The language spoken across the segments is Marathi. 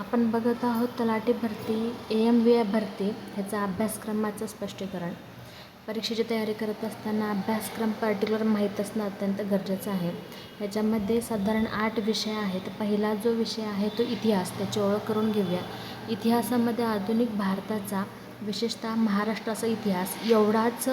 आपण बघत आहोत तलाठी भरती AMVI भरती ह्याचा अभ्यासक्रमाचं स्पष्टीकरण. परीक्षेची तयारी करत असताना अभ्यासक्रम पर्टिक्युलर माहीत असणं अत्यंत गरजेचं आहे. ह्याच्यामध्ये साधारण 8 विषय आहेत. पहिला जो विषय आहे तो इतिहास, त्याची ओळख करून घेऊया. इतिहासामध्ये आधुनिक भारताचा, विशेषतः महाराष्ट्राचा इतिहास एवढाच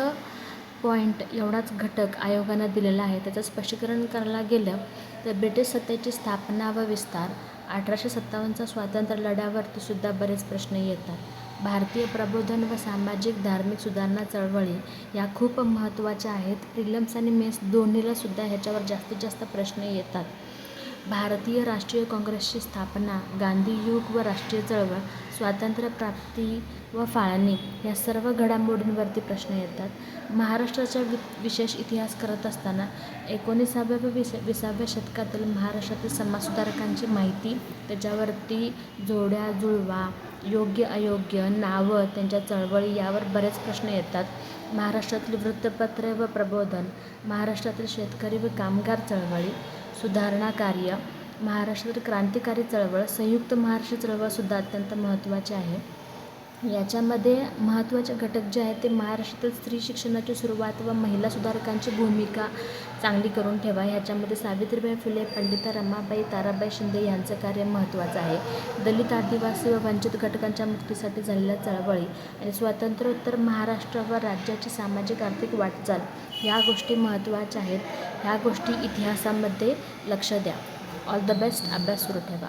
पॉईंट, एवढाच घटक आयोगानं दिलेला आहे. त्याचं स्पष्टीकरण करायला गेलं तर ब्रिटिश सत्तेची स्थापना व विस्तार, 1857चा स्वातंत्र्य लढ्यावरती सुद्धा बरेच प्रश्न येतात. भारतीय प्रबोधन व सामाजिक धार्मिक सुधारणा चळवळी या खूप महत्त्वाच्या आहेत. प्रिलिम्स आणि मेन्स दोन्हीला सुद्धा ह्याच्यावर जास्तीत जास्त प्रश्न येतात. भारतीय राष्ट्रीय काँग्रेसची स्थापना, गांधी युग व राष्ट्रीय चळवळ, स्वातंत्र्यप्राप्ती व फाळणी या सर्व घडामोडींवरती प्रश्न येतात. महाराष्ट्राचा विशेष इतिहास करत असताना 19व्या व 20व्या शतकातील महाराष्ट्रातील समाजसुधारकांची माहिती, त्याच्यावरती जोड्या जुळवा, योग्य अयोग्य, नावं, त्यांच्या चळवळी यावर बरेच प्रश्न येतात. महाराष्ट्रातील वृत्तपत्रे व प्रबोधन, महाराष्ट्रातील शेतकरी व कामगार चळवळी, सुधारणा कार्य, महाराष्ट्रातील क्रांतिकारी चळवळ, संयुक्त महाराष्ट्र चळवळसुद्धा अत्यंत महत्त्वाचे आहे. याच्यामध्ये महत्त्वाचे घटक जे आहेत ते महाराष्ट्रातील स्त्री शिक्षणाची सुरुवात व महिला सुधारकांची भूमिका चांगली करून ठेवा. ह्याच्यामध्ये सावित्रीबाई फुले, पंडिता रमाबाई, ताराबाई शिंदे यांचं कार्य महत्त्वाचं आहे. दलित, आदिवासी व वंचित घटकांच्या मुक्तीसाठी झालेल्या चळवळी आणि स्वातंत्र्योत्तर महाराष्ट्र व राज्याची सामाजिक आर्थिक वाटचाल ह्या गोष्टी महत्त्वाच्या आहेत. ह्या गोष्टी इतिहासामध्ये लक्ष द्या. All the best. अभ्यास सुरू ठेवा.